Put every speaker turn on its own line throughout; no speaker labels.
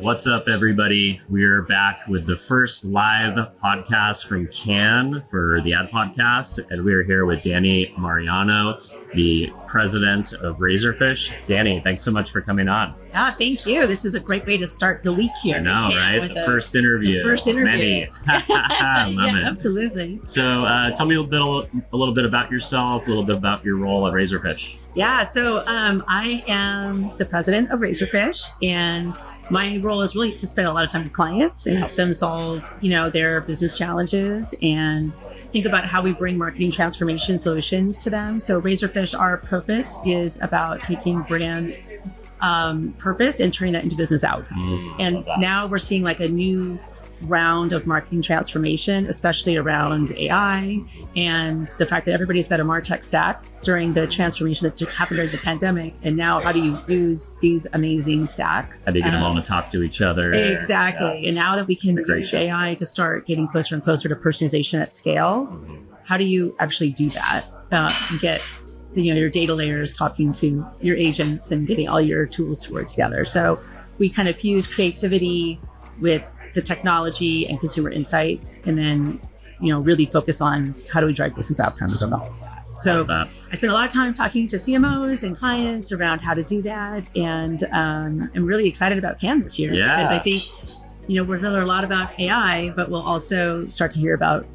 What's up, everybody? We're back with the first live podcast from Cannes for the ad podcast, and we're here with Dani Mariano, the president of Razorfish. Dani, thanks so much for coming on.
Thank you. This is a great way to start the week here.
I know, right? The first interview.
Many.
Love it.
Absolutely.
So tell me a little bit about yourself, a little bit about your role at Razorfish.
Yeah, so I am the president of Razorfish, and my role is really to spend a lot of time with clients and help them solve, their business challenges and think about how we bring marketing transformation solutions to them. So Razorfish, our purpose is about taking brand purpose and turning that into business outcomes. And now we're seeing like a new round of marketing transformation, especially around AI and the fact that everybody's been a MarTech stack during the transformation that happened during the pandemic. And now how do you use these amazing stacks?
How do you get them all to talk to each other?
Exactly. Yeah. And now that we can use AI to start getting closer and closer to personalization at scale, how do you actually do that? Get your data layers talking to your agents and getting all your tools to work together. So we kind of fuse creativity with the technology and consumer insights, and then, really focus on how do we drive business outcomes with all of that. So I spent a lot of time talking to CMOs and clients around how to do that. And I'm really excited about Cannes this year because I think, we're going to learn a lot about AI, but we'll also start to hear about,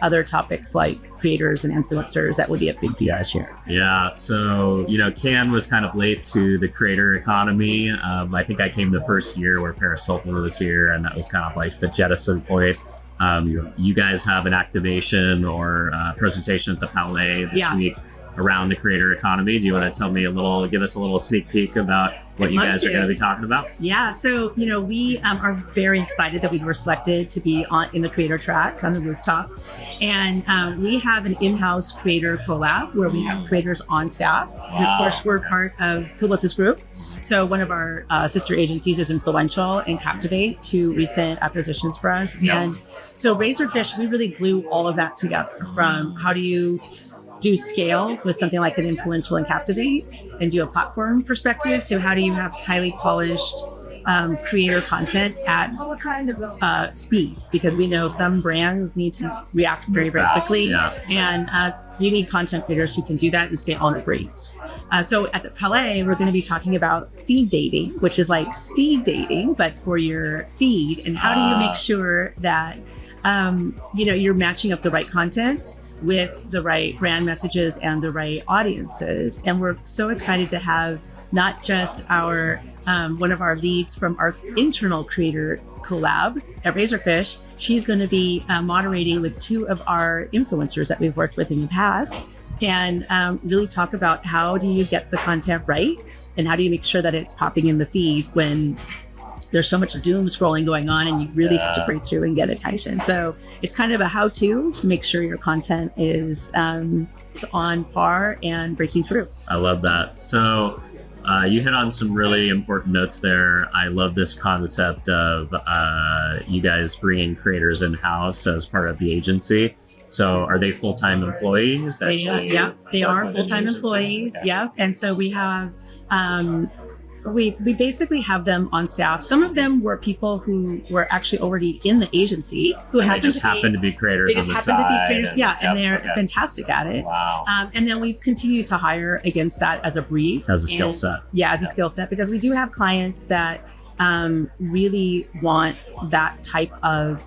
other topics like creators and influencers. That would be a big deal this year.
Yeah. So, Cannes was kind of late to the creator economy. I think I came the first year where Paris Hilton was here, and that was kind of like the jettison point. You guys have an activation or presentation at the Palais this week around the creator economy. Do you want to give us a little sneak peek about what you guys are going to be talking about?
Yeah, so, we are very excited that we were selected to be in the creator track on the rooftop. And we have an in-house creator collab where we have creators on staff. Wow. And of course, we're part of Publicis Group. So one of our sister agencies is Influential and Captivate, two recent acquisitions for us. And so Razorfish, we really glue all of that together, from how do you do scale with something like an Influential and Captivate and do a platform perspective to how do you have highly polished creator content at speed, because we know some brands need to react very, very quickly. And you need content creators who can do that and stay on the brief. So at the Palais, we're going to be talking about feed dating, which is like speed dating, but for your feed. And how do you make sure that, you're matching up the right content with the right brand messages and the right audiences. And we're so excited to have not just our one of our leads from our internal creator collab at Razorfish. She's going to be moderating with two of our influencers that we've worked with in the past, and really talk about how do you get the content right and how do you make sure that it's popping in the feed when there's so much doom scrolling going on and you really have to break through and get attention. So it's kind of a how-to to make sure your content is on par and breaking through.
I love that. So you hit on some really important notes there. I love this concept of you guys bringing creators in-house as part of the agency. So are they full-time employees?
They are full-time employees. Yeah. And so we have... We basically have them on staff. Some of them were people who were actually already in the agency who happened to be creators on the side. And they're fantastic at it.
Wow.
And then we've continued to hire against that as a brief.
As a skill set.
Yeah, as a skill set, because we do have clients that really want that type of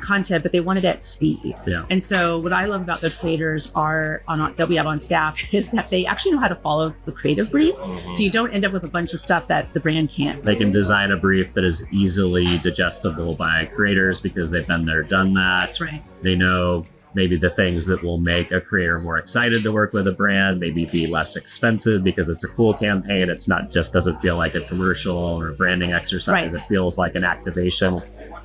content, but they want it at speed.
Yeah.
And so what I love about the creators that we have on staff is that they actually know how to follow the creative brief. So you don't end up with a bunch of stuff that the brand can't.
They can design a brief that is easily digestible by creators because they've been there, done that.
That's right.
They know maybe the things that will make a creator more excited to work with a brand, maybe be less expensive because it's a cool campaign. It's not just doesn't feel like a commercial or a branding exercise. Right. It feels like an activation.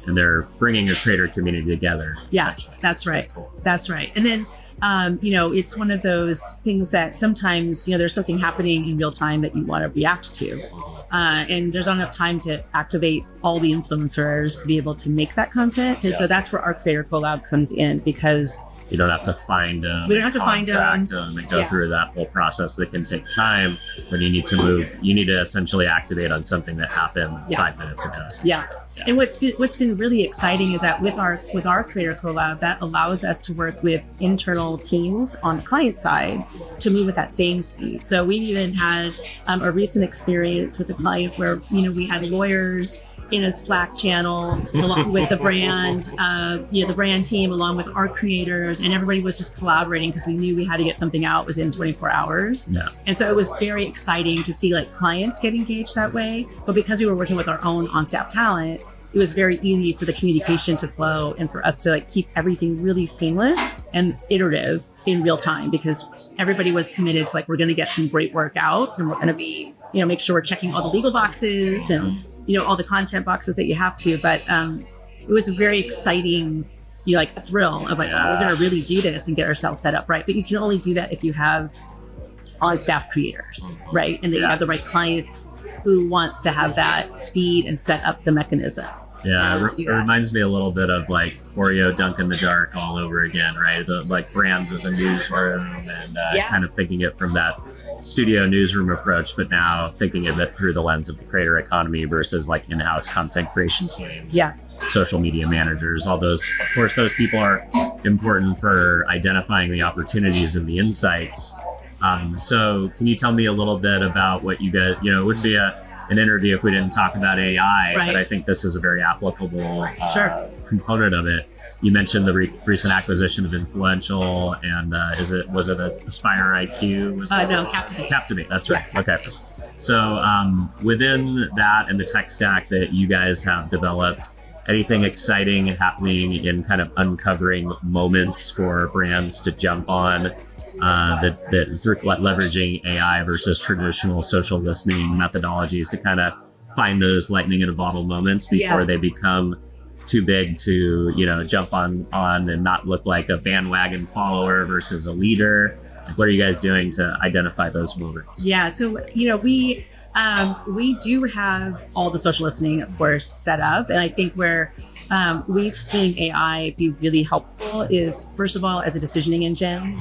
And they're bringing a creator community together.
Yeah, that's right. Cool. That's right. And then, it's one of those things that sometimes, there's something happening in real time that you want to react to. And there's not enough time to activate all the influencers to be able to make that content. And so that's where our creator collab comes in, because
You don't have to find them.
We don't have to find them
and go through that whole process that can take time. When you need to move, you need to essentially activate on something that happened 5 minutes ago.
Yeah. And what's been really exciting is that with our Creator Collab, that allows us to work with internal teams on the client side to move at that same speed. So we even had a recent experience with a client where we had lawyers in a Slack channel along with the brand, the brand team, along with our creators, and everybody was just collaborating because we knew we had to get something out within 24 hours. Yeah. And so it was very exciting to see like clients get engaged that way. But because we were working with our own on-staff talent, it was very easy for the communication to flow and for us to like keep everything really seamless and iterative in real time, because everybody was committed to like, we're going to get some great work out, and we're going to be, make sure we're checking all the legal boxes and, all the content boxes that you have to. But it was a very exciting, thrill of like, we're going to really do this and get ourselves set up right. But you can only do that if you have on-staff creators, right? And that you have the right client who wants to have that speed and set up the mechanism.
Yeah, it reminds me a little bit of like Oreo Dunk in the Dark all over again, right? The like brands as a newsroom and kind of thinking it from that studio newsroom approach, but now thinking of it through the lens of the creator economy versus like in-house content creation teams. Yeah. Social media managers, all those, of course, those people are important for identifying the opportunities and the insights. So can you tell me a little bit about what you guys, it wouldn't be an interview if we didn't talk about AI, but I think this is a very applicable component of it. You mentioned the recent acquisition of Influential, and was it Aspire IQ?
No, Captivate.
Captivate, that's right.
Yeah,
okay. So within that and the tech stack that you guys have developed, anything exciting happening in kind of uncovering moments for brands to jump on that through leveraging AI versus traditional social listening methodologies to kind of find those lightning in a bottle moments before they become too big to, jump on and not look like a bandwagon follower versus a leader? What are you guys doing to identify those moments? Yeah,
so, we do have all the social listening, of course, set up. And I think where we've seen AI be really helpful is, first of all, as a decisioning engine.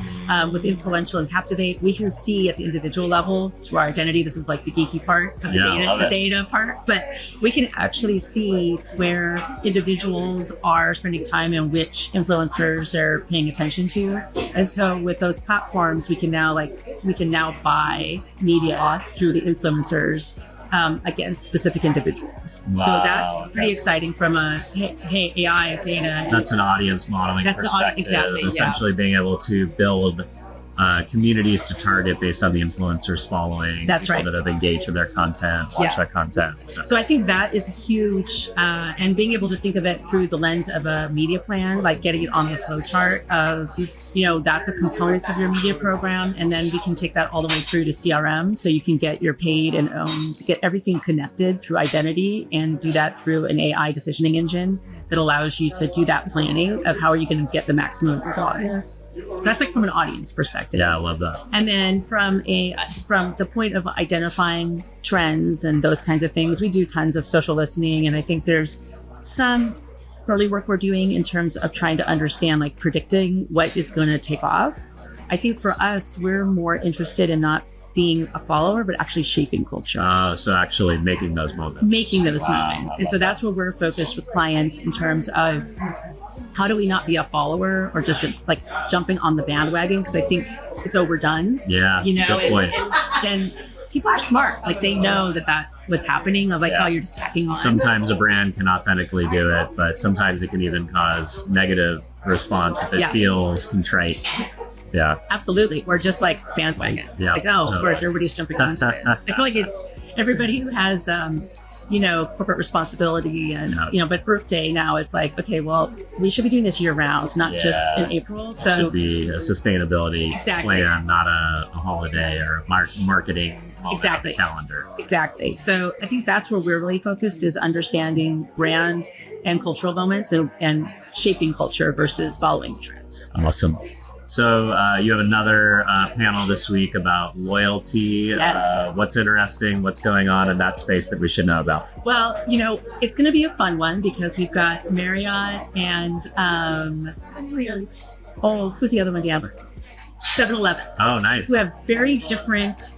With Influential and Captivate, we can see at the individual level to our identity. This is like the geeky part of the data part. But we can actually see where individuals are spending time and which influencers they're paying attention to. And so with those platforms, we can now buy media through the influencers against specific individuals. Wow, so that's pretty exciting from a AI data.
That's an audience modeling perspective.
Exactly.
Essentially being able to build communities to target based on the influencers following.
That's right.
That have engaged with their content, watch that content. So I
think that is huge, and being able to think of it through the lens of a media plan, like getting it on the flow chart of, that's a component of your media program, and then we can take that all the way through to CRM, so you can get your paid and owned, get everything connected through identity, and do that through an AI decisioning engine that allows you to do that planning of how are you going to get the maximum ROI. So that's like from an audience perspective.
Yeah, I love that.
And then from the point of identifying trends and those kinds of things, we do tons of social listening. And I think there's some early work we're doing in terms of trying to understand, like predicting what is going to take off. I think for us, we're more interested in not being a follower, but actually shaping culture.
So actually making those moments.
And so that's where we're focused with clients in terms of how do we not be a follower or just like jumping on the bandwagon? Because I think it's overdone.
Yeah, good point.
And people are smart. Like they know that what's happening of like, oh, you're just tacking on.
Sometimes a brand can authentically do it, but sometimes it can even cause negative response if it feels contrite. Yeah,
absolutely. We're just like bandwagon. Yeah, like, oh, of course, everybody's jumping onto this. I feel like it's everybody who has, corporate responsibility and, but Earth Day now it's like, okay, well, we should be doing this year round, not just in April. So
it should be a sustainability plan, not a holiday or a marketing calendar.
Exactly. So I think that's where we're really focused, is understanding brand and cultural moments and shaping culture versus following trends.
Awesome. So you have another panel this week about loyalty.
Yes.
What's interesting? What's going on in that space that we should know about?
Well, it's going to be a fun one because we've got Marriott and Oh, who's the other one? Yeah. 7-Eleven.
Oh, nice.
Who have very different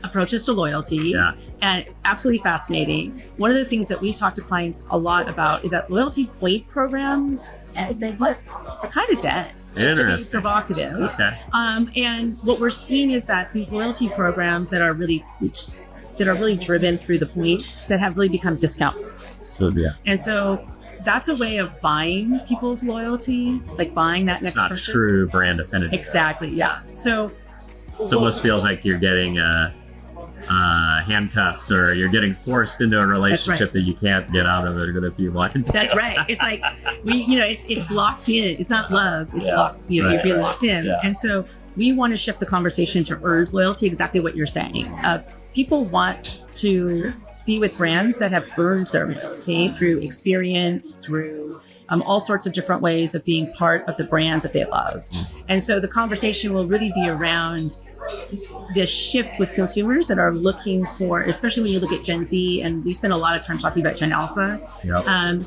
approaches to loyalty, and absolutely fascinating. One of the things that we talk to clients a lot about is that loyalty point programs are kind of dead, just to be provocative.
Okay.
And what we're seeing is that these loyalty programs that are really driven through the points that have really become discount.
So
and so that's a way of buying people's loyalty, like buying that next purchase.
It's not true brand affinity.
Exactly, yeah. So
it almost feels like you're getting handcuffed, or you're getting forced into a relationship that you can't get out of it if you want to.
That's right. It's like it's locked in. It's not love. It's locked. You're being locked in.
Yeah.
And so we want to shift the conversation to earned loyalty. Exactly what you're saying. People want to be with brands that have earned their loyalty through experience, through all sorts of different ways of being part of the brands that they love. And so the conversation will really be around this shift with consumers that are looking for, especially when you look at Gen Z, and we spend a lot of time talking about Gen Alpha,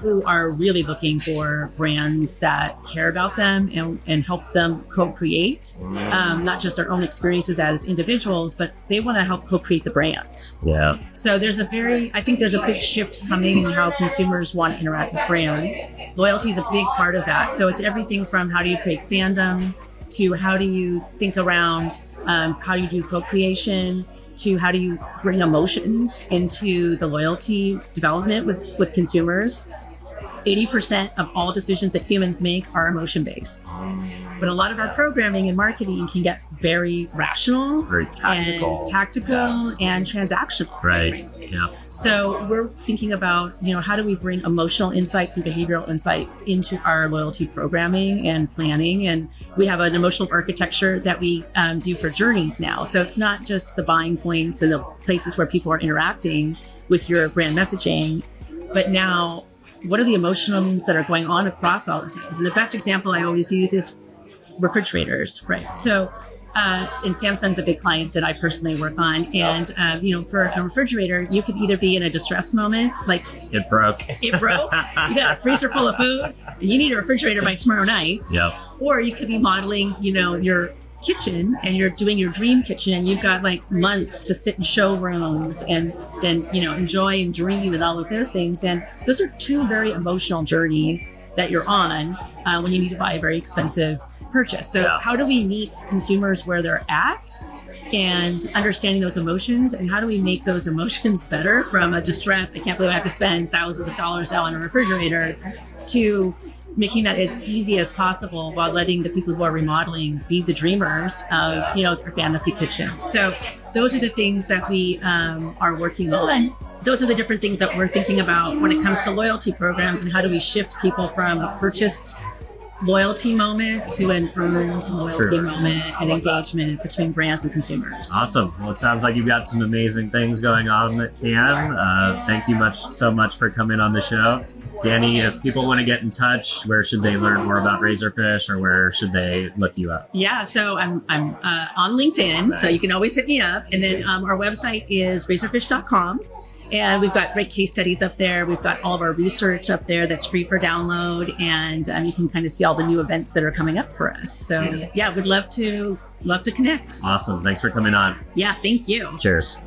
who are really looking for brands that care about them and help them co-create, not just their own experiences as individuals, but they want to help co-create the brands.
Yeah.
So I think there's a big shift coming in how consumers want to interact with brands. Loyalty is a big part of that. So it's everything from how do you create fandom, to how do you think around how you do co-creation, to how do you bring emotions into the loyalty development with consumers. 80% of all decisions that humans make are emotion-based. But a lot of our programming and marketing can get very rational,
very tactical,
and transactional.
Right. Yeah.
So we're thinking about, how do we bring emotional insights and behavioral insights into our loyalty programming and planning? And we have an emotional architecture that we do for journeys now. So it's not just the buying points and the places where people are interacting with your brand messaging, but now what are the emotions that are going on across all of these? And the best example I always use is refrigerators, right? So, and Samsung's a big client that I personally work on. And, for a refrigerator, you could either be in a distress moment, like
it broke.
You got a freezer full of food and you need a refrigerator by tomorrow night.
Yep.
Or you could be modeling, your kitchen, and you're doing your dream kitchen, and you've got like months to sit in showrooms and then enjoy and dream and all of those things. And those are two very emotional journeys that you're on when you need to buy a very expensive purchase. So how do we meet consumers where they're at and understanding those emotions, and how do we make those emotions better from a distress, I can't believe I have to spend thousands of dollars now on a refrigerator, to making that as easy as possible while letting the people who are remodeling be the dreamers of, their fantasy kitchen. So those are the things that we are working on. Those are the different things that we're thinking about when it comes to loyalty programs, and how do we shift people from a purchased loyalty moment to an earned loyalty moment and engagement between brands and consumers.
Awesome. Well, it sounds like you've got some amazing things going on at Can. Thank you so much for coming on the show. Dani, if people want to get in touch, where should they learn more about Razorfish, or where should they look you up?
Yeah, so I'm on LinkedIn, so you can always hit me up. And then our website is razorfish.com. And we've got great case studies up there. We've got all of our research up there that's free for download. And you can kind of see all the new events that are coming up for us. So we'd love to connect.
Awesome. Thanks for coming on.
Yeah, thank you.
Cheers.